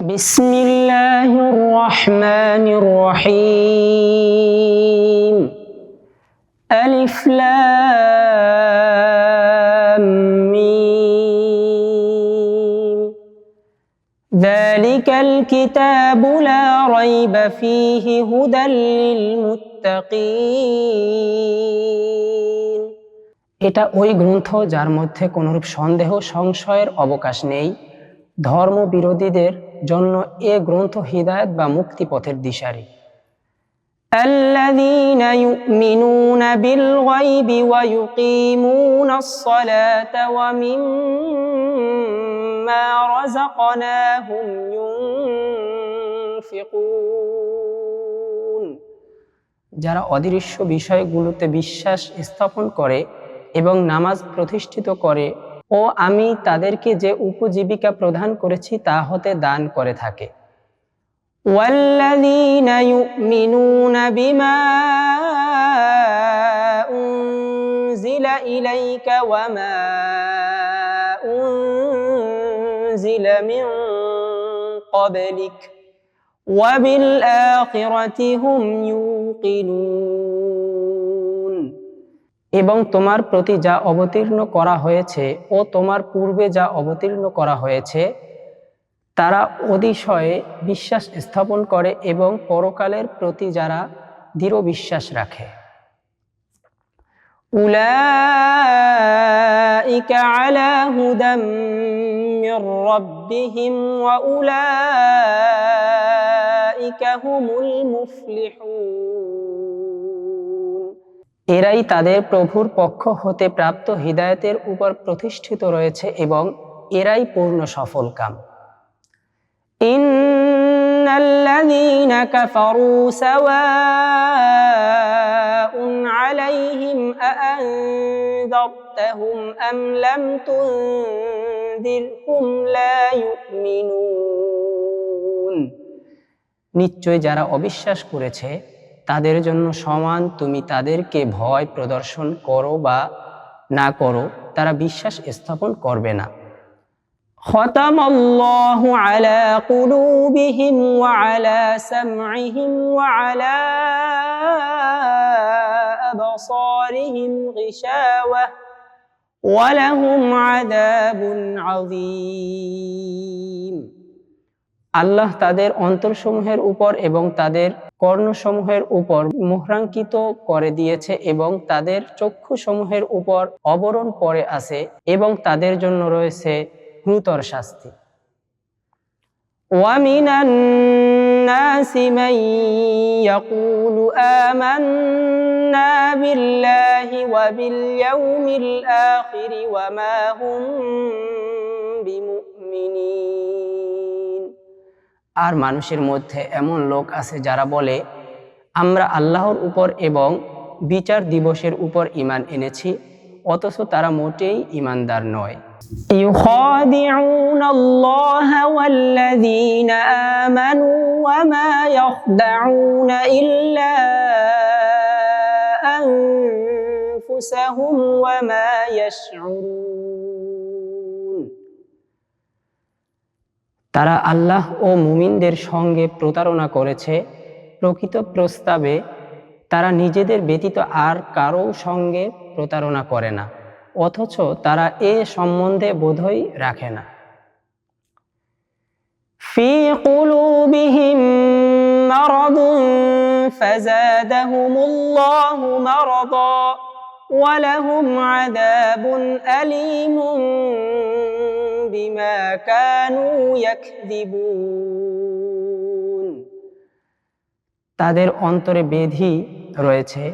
বিসমিল্লাহির রহমানির রহিম। আলিফ লাম মিম। যালিকাল কিতাবু লা রাইবা ফীহি হুদাল লিল মুত্তাকিন। এটা ওই গ্রন্থ যার মধ্যে কোনরূপ সন্দেহ সংশয়ের অবকাশ নেই। ধর্ম বিরোধীদের জন্য এ গ্রন্থ হিদায়াত বা মুক্তি পথের দিশারি। আল্লাযীনা ইউমিনুনা বিল গায়বি ওয়া ইউকিমুনাস সালাতা ওয়া মিম্মা রাযাকনাহুম ইউনফিকুন। যারা অদৃশ্য বিষয়গুলোতে বিশ্বাস স্থাপন করে এবং নামাজ প্রতিষ্ঠিত করে ও আমি তাদেরকে যে উপজীবিকা প্রদান করেছি তা হতে দান করে থাকে। ওয়াল্লাযীনা ইউমিনুনা বিমা উনজিলা ইলাইকা ওয়া মা উনজিলা মিন ক্বাবলিক ওয়া বিল আখিরাতি হুম ইউকিনুন। এবং তোমার প্রতি যা অবতীর্ণ করা হয়েছে ও তোমার পূর্বে যা অবতীর্ণ করা হয়েছে তারা অতিশয় বিশ্বাস স্থাপন করে এবং পরকালের প্রতি যারা দৃঢ় বিশ্বাস রাখে। উলাইকা আলা হুদাম মির রাব্বিহিম ওয়া উলাইকা হুমুল মুফলিহুন। এরাই তাদের প্রভুর পক্ষ হতে প্রাপ্ত হিদায়াতের উপর প্রতিষ্ঠিত রয়েছে এবং এরাই পূর্ণ সফলকাম। ইন্নাল্লাযীনা কাফারু সাওয়াউন আলাইহিম আআনযারতাহুম আম লাম তুনযিরহুম লা ইউমিনুন। নিশ্চয় যারা অবিশ্বাস করেছে তাদের জন্য সমান তুমি তাদেরকে ভয় প্রদর্শন করো বা না করো, তারা বিশ্বাস স্থাপন করবে না। খতামাল্লাহু আলা কুলুবিহিম ওয়া আলা সামইহিম ওয়া আলা আবসারিহিম গিশাওয়াহ ওয়া লাহুম আযাবুন আযীম। আল্লাহ তাদের অন্তরসমূহের উপর এবং তাদের কর্ণসমূহের উপর মুহরাঙ্কিত করে দিয়েছে এবং তাদের চক্ষুসমূহের উপর আবরণ পড়ে আছে এবং তাদের জন্য রয়েছে গুরুতর শাস্তি। ওয়া মিনান নাসি মান ইয়াকুলু আমান্না বিল্লাহি ওয়া বিল ইয়াউমিল আখির ওয়া মা হুম বিমুমিনিন। আর মানুষের মধ্যে এমন লোক আছে যারা বলে আমরা আল্লাহর উপর এবং বিচার দিবসের উপর ঈমান এনেছি, অথচ তারা মোটেই ঈমানদার নয়। ইউখাদিউনাল্লাহা ওয়াল্লাযীনা আমানু ওয়া মা ইয়াখদাউনা ইল্লা আনফুসাহুম ওয়া মা ইয়াশউরুন। তারা আল্লাহ ও মুমিনদের সঙ্গে প্রতারণা করেছে। প্রকৃত প্রস্তাবে তারা নিজেদের ব্যতীত আর কারো সঙ্গে প্রতারণা করে না, অথচ তারা এ সম্বন্ধে বোধই রাখে না। ফি কুলুবিহিম মারাদুন ফাযাদাহুমুল্লাহু মারাদা ওয়া লাহুম আযাবুন আলীমুন বিমা কানু ইয়াকযিবুন। তাদের অন্তরে ব্যাধি রয়েছে,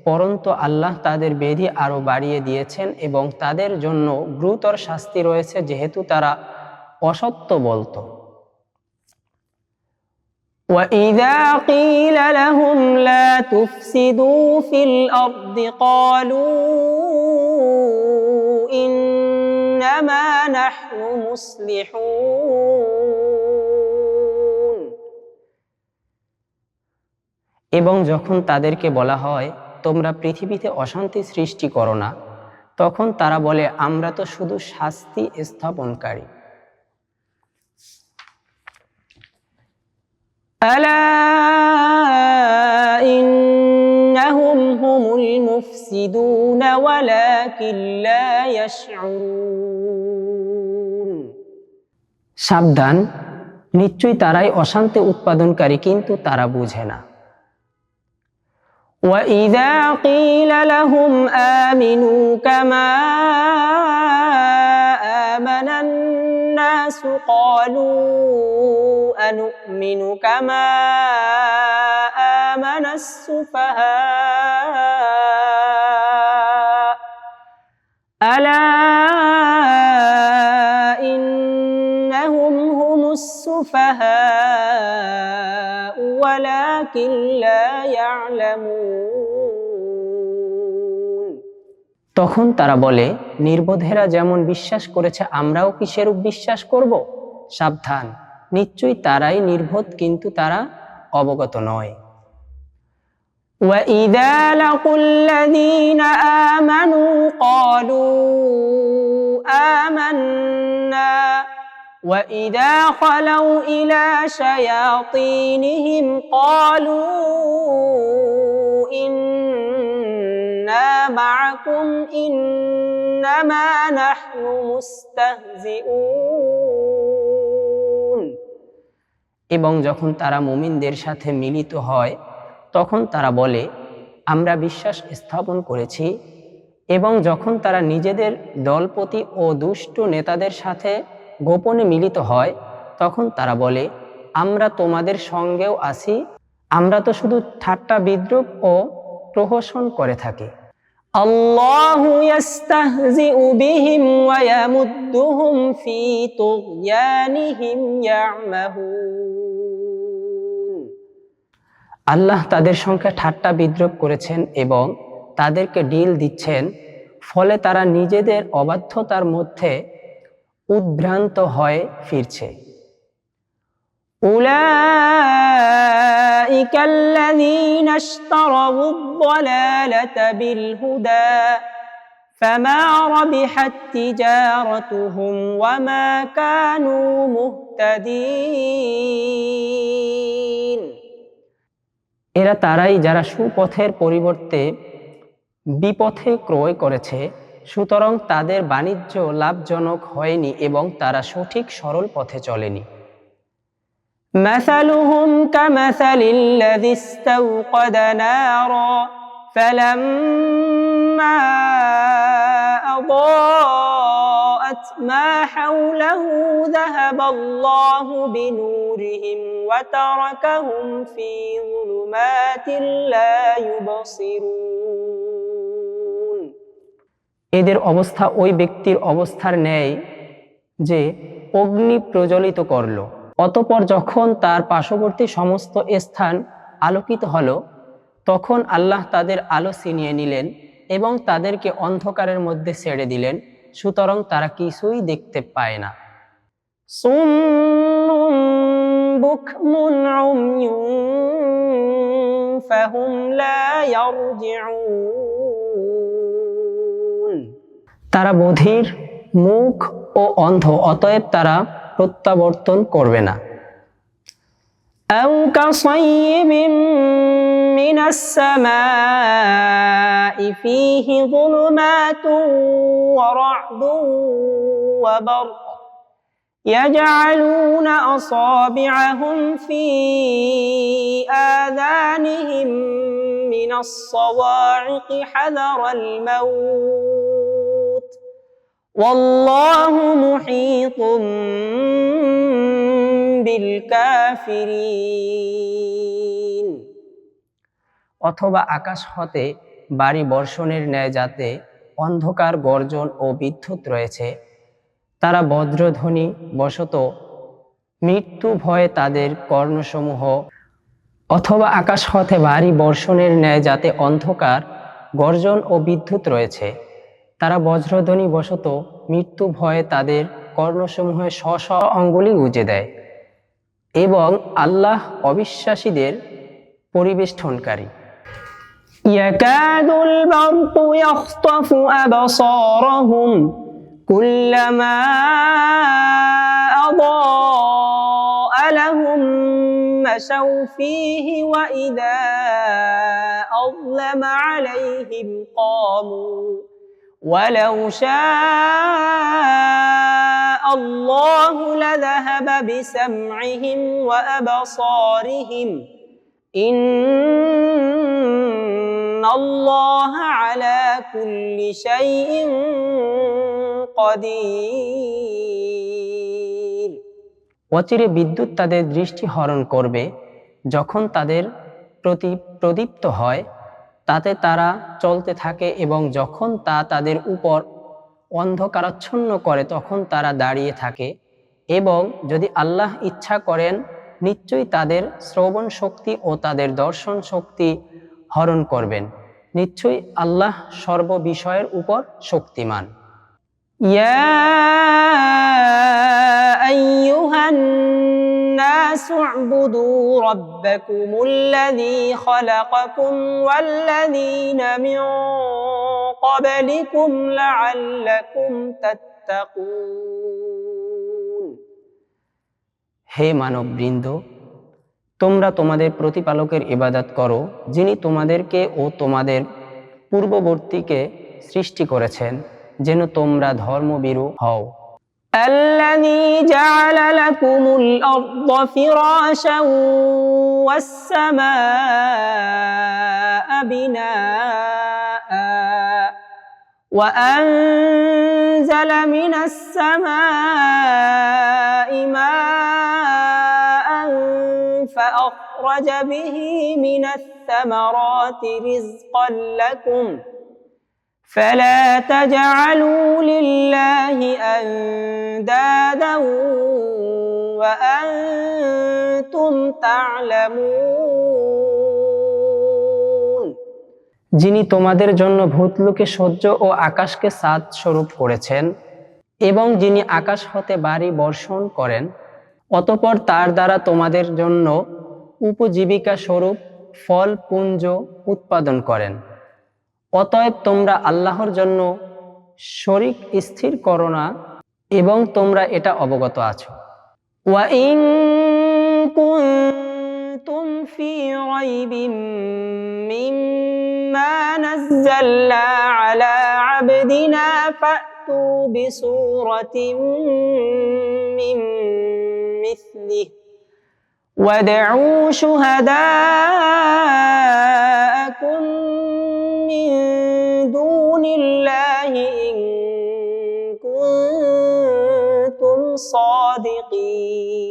পরন্তু আল্লাহ তাদের ব্যাধি আরো বাড়িয়ে দিয়েছেন এবং তাদের জন্য গুরুতর শাস্তি রয়েছে যেহেতু তারা অসত্য বলতো। وَإِذَا قِيلَ لَهُمْ لَا تُفْسِدُوا فِي الْأَرْضِ قَالُوا إِنَّمَا نَحْنُ مُصْلِحُونَ। এবং যখন তাদেরকে বলা হয় তোমরা পৃথিবীতে অশান্তি সৃষ্টি করো না, তখন তারা বলে আমরা তো শুধু শাস্তি স্থাপনকারী। আলা ইন্নাহুম হুমুল মুফসিদুন ওয়ালাকিন লা ইয়াশউরুন। সাবধান, নিশ্চয়ই তারাই অশান্তি উৎপাদনকারী, কিন্তু তারা বুঝে না। وَإِذَا قِيلَ لَهُمْ آمِنُوا كَمَا آمَنَ النَّاسُ قَالُوا أَنُؤْمِنُ كَمَا آمَنَ السُّفَهَاءُ أَلَا إِنَّهُمْ هُمُ السُّفَهَاءُ وَلَكِنْ لَا يَعْلَمُونَ। তখন তারা বলে, নির্বোধেরা যেমন বিশ্বাস করেছে আমরাও কি সেরূপ বিশ্বাস করব? সাবধান, নিশ্চয়ই তারাই নির্বোধ, কিন্তু তারা অবগত নয়। وَإِذَا لَقُوا الَّذِينَ آمَنُوا قَالُوا آمَنَّا وَإِذَا خَلَوْا إِلَى شَيَاطِينِهِمْ قَالُوا إِنَّا مَعَكُمْ إِنَّمَا نَحْنُ مُسْتَهْزِئُونَ। এবং যখন তারা মুমিনদের সাথে মিলিত হয় তখন তারা বলে, আমরা বিশ্বাস স্থাপন করেছি। এবং যখন তারা নিজেদের দলপতি ও দুষ্ট নেতাদের সাথে গোপনে মিলিত হয় তখন তারা বলে, আমরা তোমাদের সঙ্গেও আছি, আমরা তো শুধু ঠাট্টা বিদ্রূপ ও প্রহসন করে থাকি। আল্লাহু ইস্তাহজিউ বিহিম ওয়া ইয়ামুদ্দুহুম ফি তুগয়ানিহিম ইয়ামাহুন। আল্লাহ তাদের সঙ্গে ঠাট্টা বিদ্রূপ করেছেন এবং তাদেরকে ঢিল দিচ্ছেন, ফলে তারা নিজেদের অবাধ্যতার মধ্যে উদ্ভ্রান্ত হয়ে ফিরছে। উলাইকা আল্লাযীনা ইশতারাউদ-দালালাতা বিল-হুদা ফামা রাবিহাত তিজারাতুহুম ওয়া মা কানু মুহতাদিন। এরা তারাই যারা সুপথের পরিবর্তে বিপথে ক্রয় করেছে, সুতরাং তাদের বাণিজ্য লাভজনক হয়নি এবং তারা সঠিক সরল পথে চলেনি। মাসালুহুম কামাসালিল্লাযী ইসতাওকাদা নারা ফালাম্মা আদাআত মা হাওলাহু যাহাবাল্লাহু বিনূরিহিম ওয়া তারাকাহুম ফী যুলুমাতিন লা ইউবসিরুন। এদের অবস্থা ওই ব্যক্তির অবস্থার ন্যায় যে অগ্নি প্রজ্বলিত করল, অতঃপর যখন তার পার্শ্ববর্তী সমস্ত স্থান আলোকিত হলো তখন আল্লাহ তাদের আলো ছিনিয়ে নিলেন এবং তাদেরকে অন্ধকারের মধ্যে ছেড়ে দিলেন, সুতরাং তারা কিছুই দেখতে পায় না। সুম্মুন বুকমুন উময়ুন ফাহুম লা ইয়ারজিউন। তারা বধির, মুখ ও অন্ধ, অতএব তারা প্রত্যাবর্তন করবে না। আও কাসাইয়্যিবিন মিনাস সামাই ফীহি যুলুমাতুন ওয়া রা'দুন ওয়া বারক ইয়াজআলুনা আসাবি'আহুম ফী আযানিহিম মিনাস সাওয়া'iকি হাযারাল মাউত ওয়াল্লাহু মুহীতুম বিল কাফিরিন। অথবা আকাশ হতে বাড়ি বর্ষণের ন্যায় যাতে অন্ধকার, গর্জন ও বিদ্যুৎ রয়েছে, তারা বজ্রধ্বনি বশত মৃত্যু ভয়ে তাদের কর্ণসমূহ, অথবা আকাশ হতে ভারী বর্ষণের ন্যায় যাতে অন্ধকার, গর্জন ও বিদ্যুৎ রয়েছে, তারা বজ্রধ্বনি বশত মৃত্যু ভয়ে তাদের কর্ণসমূহে স্ব স্ব অঙ্গুলি গুজে দেয় এবং আল্লাহ অবিশ্বাসীদের পরিবেষ্টনকারী। ইয়াকাদুল বারকু ইয়াখতাফু আবসারহুম কুল্লামা আদাআ লাহুম مشوا فيه وإذا أظلم عليهم قاموا ولو شاء الله لذهب بسمعهم وأبصارهم إن الله على كل شيء قدير। অচিরে বিদ্যুৎ তাদের দৃষ্টি হরণ করবে, যখন তাদের প্রতি প্রদীপ্ত হয় তাতে তারা চলতে থাকে, এবং যখন তা তাদের উপর অন্ধকারাচ্ছন্ন করে তখন তারা দাঁড়িয়ে থাকে। এবং যদি আল্লাহ ইচ্ছা করেন নিশ্চয়ই তাদের শ্রবণ শক্তি ও তাদের দর্শন শক্তি হরণ করবেন। নিশ্চয়ই আল্লাহ সর্ব বিষয়ের উপর শক্তিমান। ইয়া আইয়ুহান নাসু উবুদু রাব্বাকুমুল্লাযী খালাকাকুম ওয়াল্লাযীনা মিন ক্বাবলিকুম লাআল্লাকুম তাত্তাকুন। হে মানববৃন্দ, তোমরা তোমাদের প্রতিপালকের ইবাদত করো, যিনি তোমাদেরকে ও তোমাদের পূর্ববর্তীকে সৃষ্টি করেছেন, যেন তোমরা ধর্মভীরু হও। আল্লাযী জাআলা লাকুমুল আরদা ফিরাশান ওয়াস সামাআ বিনাআ ওয়া আনজালা মিনাস সামা'i মাআন فأخرج به من الثمرات رزقا لكم فلا تجعلوا لله أندادا وأنتم تعلمون। যিনি তোমাদের জন্য ভূতলোকে সূর্য ও আকাশকে চাঁদ স্বরূপ করেছেন, এবং যিনি আকাশ হতে বাড়ি বর্ষণ করেন, অতঃপর তার দ্বারা তোমাদের জন্য উপজীবিকা স্বরূপ ফল পুঞ্জ উৎপাদন করেন। অতএব তোমরা আল্লাহর জন্য শরীক স্থির করো না, এবং তোমরা এটা অবগত আছো। ওয়া ইন কুনতুম ফি রাইবিন মিম্মা নাযালনা আলা আবদিনা ফাতু বিসূরাতিন মিন মিসলিহি وادعوا شهداءكم من دون الله إن كنتم صادقين।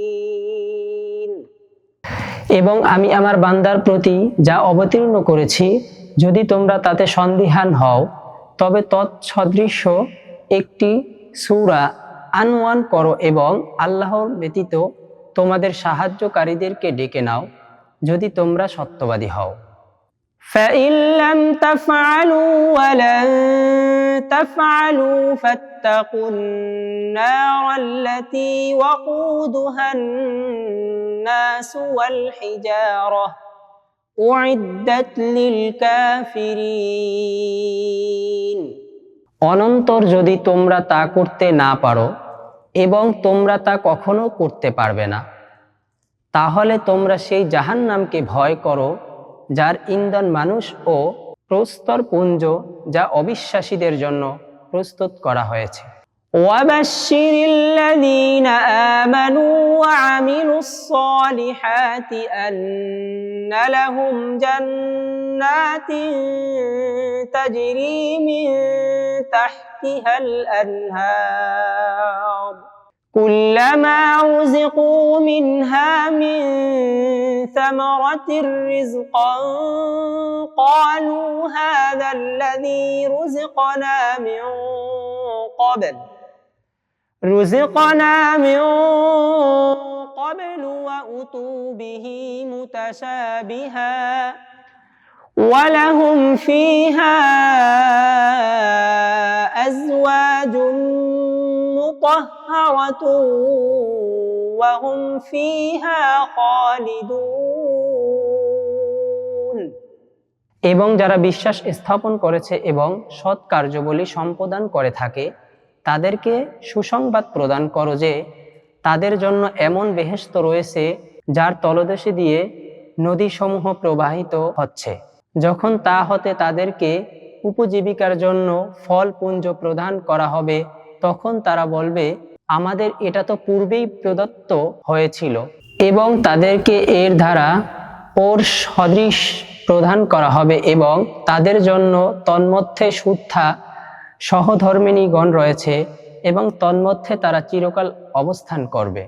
এবং আমি আমার বান্দার প্রতি যা অবতীর্ণ করেছি, যদি তোমরা তাতে সন্দিহান হও তবে তৎসদৃশ একটি সূরা আনওয়ান করো এবং আল্লাহর ব্যতীত তোমাদের সাহায্যকারীদেরকে ডেকে নাও, যদি তোমরা সত্যবাদী হও। فَإِن لَّمْ تَفْعَلُوا وَلَن تَفْعَلُوا فَاتَّقُوا النَّارَ الَّتِي وَقُودُهَا النَّاسُ وَالْحِجَارَةُ أُعِدَّتْ لِلْكَافِرِينَ। অনন্তর যদি তোমরা তা করতে না পারো এবং তোমরা তা কখনো করতে পারবে না, তাহলে তোমরা সেই জাহান্নামকে ভয় করো, যার ইন্ধন মানুষ ও প্রস্তর পুঞ্জ, যা অবিশ্বাসীদের জন্য প্রস্তুত করা হয়েছে। ওয়াবাশশিরিল্লাযীনা আমানু ওয়া আমিলুস সালিহাতি আন্না লাহুম জান্নাতিন তাজরি মিন তাহতিহাল আনহার কুল্লামা রুযিকু মিনহা মিন সামারাতির রিজকান ক্বালু হাযাল্লাযী রুযিকনা মিন ক্বাবলু ওয়া উতু বিহি মুতাশাবিহা ওয়া লাহুম ফীহা আজওয়াজুন মুতাহহারাতুন ওয়া হুম ফীহা খালিদুন। এবং যারা বিশ্বাস স্থাপন করেছে এবং সৎ কার্যবলী সম্পাদন করে থাকে, তাদেরকে সুসংবাদ প্রদান করো যে তাদের জন্য এমন বেহেশত রয়েছে যার তলদেশে দিয়ে নদীসমূহ প্রবাহিত হচ্ছে। যখন তা হতে তাদেরকে উপজীবিকার জন্য ফল পুঞ্জ প্রদান করা হবে, তখন তারা বলবে, আমাদের এটা তো পূর্বেই প্রদত্ত হয়েছিল, এবং তাদেরকে এর দ্বারা ওর সদৃশ প্রদান করা হবে, এবং তাদের জন্য তন্মধ্যে শুদ্ধা সহধর্মিণীগণ রয়েছে, এবং তন্মধ্যে তারা চিরকাল অবস্থান করবে।